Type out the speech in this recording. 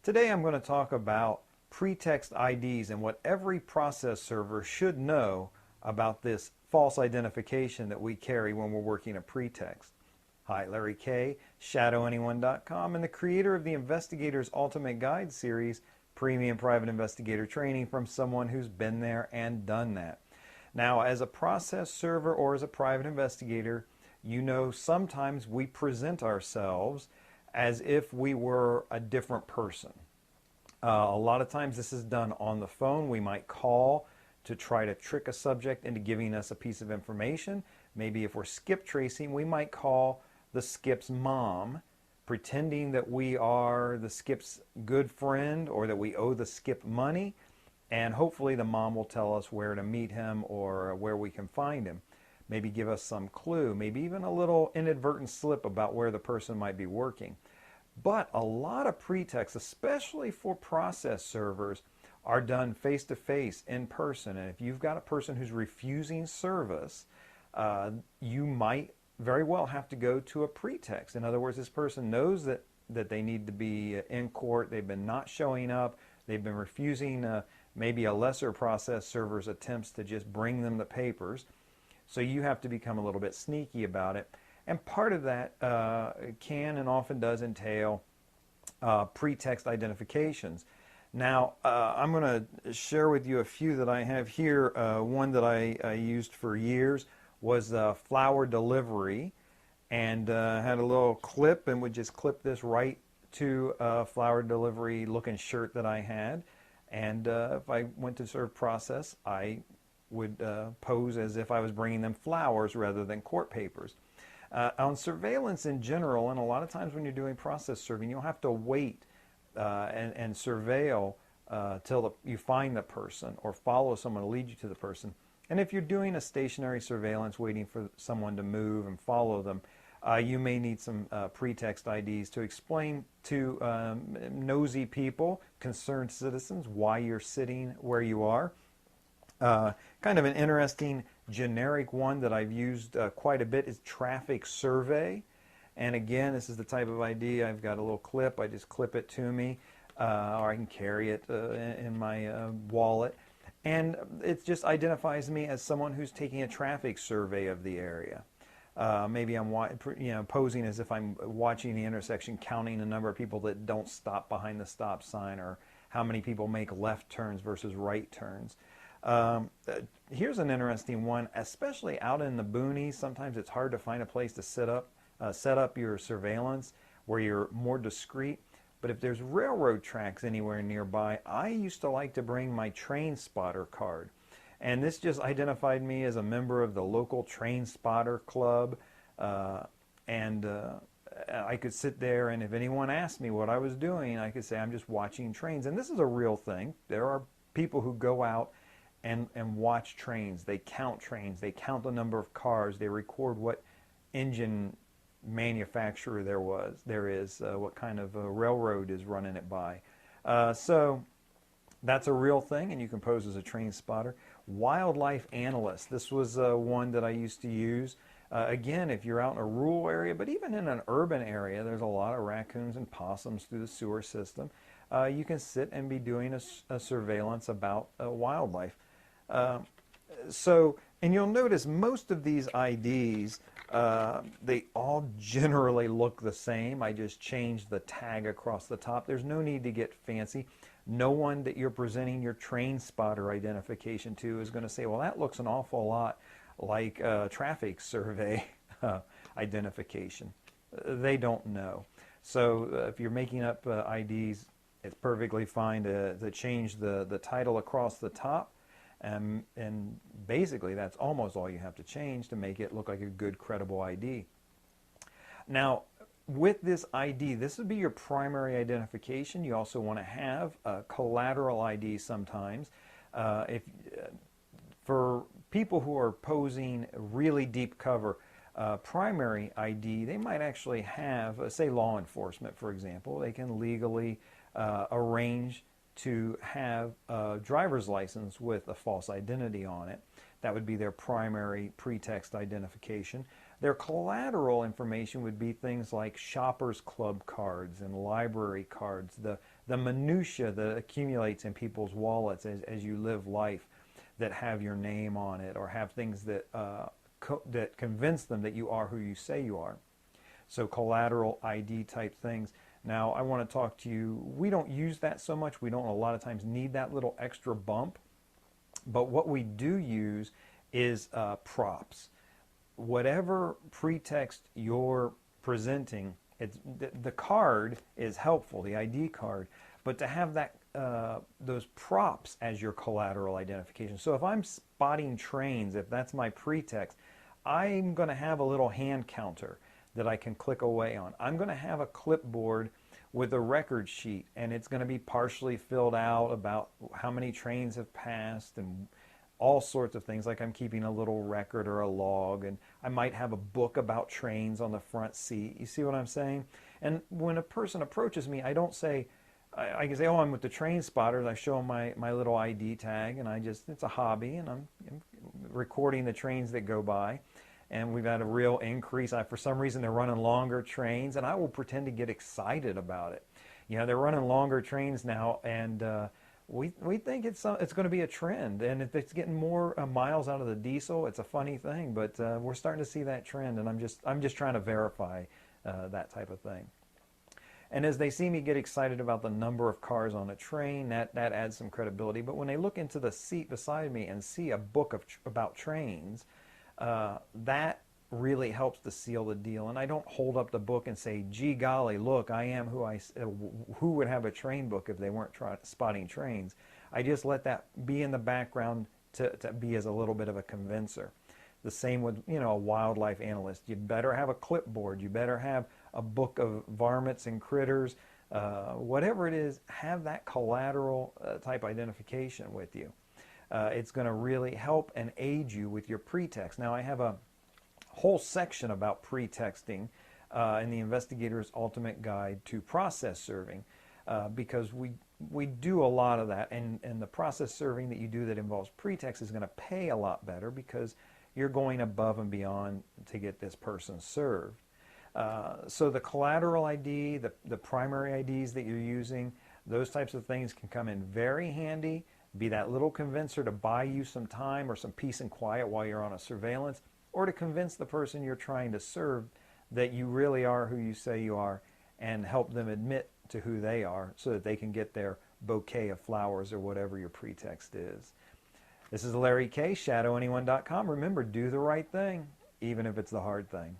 Today I'm going to talk about pretext IDs and what every process server should know about this false identification that we carry when we're working a pretext. Hi, Larry K, ShadowAnyone.com, and the creator of the Investigator's Ultimate Guide series, Premium Private Investigator Training from someone who's been there and done that. Now, as a process server or as a private investigator, you know sometimes we present ourselves as if we were a different person. A lot of times this is done on the phone. We might call to try to trick a subject into giving us a piece of information. Maybe if we're skip tracing, we might call the skip's mom, pretending that we are the skip's good friend or that we owe the skip money, and hopefully the mom will tell us where to meet him or where we can find him. Maybe give us some clue, maybe even a little inadvertent slip about where the person might be working. But a lot of pretexts, especially for process servers, are done face-to-face, in person. And if you've got a person who's refusing service, you might very well have to go to a pretext. In other words, this person knows that they need to be in court, they've been not showing up, they've been refusing maybe a lesser process server's attempts to just bring them the papers. So you have to become a little bit sneaky about it. And part of that can and often does entail pretext identifications. Now, I'm going to share with you a few that I have here. One that I used for years was flower delivery, and had a little clip and would just clip this right to a flower delivery looking shirt that I had. And if I went to serve process, I would pose as if I was bringing them flowers rather than court papers. On surveillance in general, and a lot of times when you're doing process serving, you'll have to wait and surveil till you find the person or follow someone to lead you to the person. And if you're doing a stationary surveillance, waiting for someone to move and follow them, you may need some pretext IDs to explain to nosy people, concerned citizens, why you're sitting where you are. Kind of an interesting generic one that I've used quite a bit is traffic survey. And again, this is the type of ID. I've got a little clip. I just clip it to me, or I can carry it in my wallet. And it just identifies me as someone who's taking a traffic survey of the area. Maybe I'm posing as if I'm watching the intersection, counting the number of people that don't stop behind the stop sign, or how many people make left turns versus right turns. Here's an interesting one, especially out in the boonies. Sometimes it's hard to find a place to set up your surveillance where you're more discreet. But if there's railroad tracks anywhere nearby, I used to like to bring my train spotter card. And this just identified me as a member of the local train spotter club. And I could sit there, and if anyone asked me what I was doing, I could say I'm just watching trains. And this is a real thing. There are people who go out and watch trains. They count trains. They count the number of cars. They record what engine manufacturer there is, what kind of a railroad is running it by. So that's a real thing, and you can pose as a train spotter. Wildlife analyst. This was one that I used to use. Again, if you're out in a rural area, but even in an urban area, there's a lot of raccoons and possums through the sewer system. You can sit and be doing a surveillance about wildlife. And you'll notice most of these IDs, they all generally look the same. I just changed the tag across the top. There's no need to get fancy. No one that you're presenting your train spotter identification to is going to say, well, that looks an awful lot like traffic survey identification. They don't know. So if you're making up IDs, it's perfectly fine to change the title across the top. And basically, that's almost all you have to change to make it look like a good, credible ID. Now, with this ID, this would be your primary identification. You also want to have a collateral ID sometimes. For people who are posing really deep cover, primary ID, they might actually have, say, law enforcement, for example. They can legally arrange to have a driver's license with a false identity on it. That would be their primary pretext identification. Their collateral information would be things like shoppers club cards and library cards, the minutia that accumulates in people's wallets as you live life that have your name on it or have things that, that convince them that you are who you say you are. So collateral ID type things. Now I want to talk to you, we don't use that so much, we don't a lot of times need that little extra bump, but what we do use is props. Whatever pretext you're presenting, the card is helpful, the ID card, but to have that those props as your collateral identification. So if I'm spotting trains, if that's my pretext, I'm going to have a little hand counter that I can click away on. I'm going to have a clipboard with a record sheet, and it's going to be partially filled out about how many trains have passed and all sorts of things, like I'm keeping a little record or a log, and I might have a book about trains on the front seat. You see what I'm saying? And when a person approaches me, I don't say, I can say, oh, I'm with the train spotters. I show them my little ID tag, and it's a hobby, and I'm recording the trains that go by. And we've had a real increase. For some reason, they're running longer trains, and I will pretend to get excited about it. You know, they're running longer trains now, and we think it's going to be a trend. And if it's getting more miles out of the diesel, it's a funny thing. But we're starting to see that trend, and I'm just trying to verify that type of thing. And as they see me get excited about the number of cars on a train, that adds some credibility. But when they look into the seat beside me and see a book about trains, that really helps to seal the deal. And I don't hold up the book and say, gee golly, look, I am who would have a train book if they weren't spotting trains. I just let that be in the background to be as a little bit of a convincer. The same with, you know, a wildlife analyst. You better have a clipboard. You better have a book of varmints and critters. Whatever it is, have that collateral type identification with you. It's going to really help and aid you with your pretext. Now, I have a whole section about pretexting in the Investigator's Ultimate Guide to Process Serving, because we do a lot of that, and the process serving that you do that involves pretext is going to pay a lot better because you're going above and beyond to get this person served. So the collateral ID, the primary IDs that you're using, those types of things can come in very handy, be that little convincer to buy you some time or some peace and quiet while you're on a surveillance, or to convince the person you're trying to serve that you really are who you say you are, and help them admit to who they are so that they can get their bouquet of flowers or whatever your pretext is. This is Larry K, shadowanyone.com. Remember, do the right thing, even if it's the hard thing.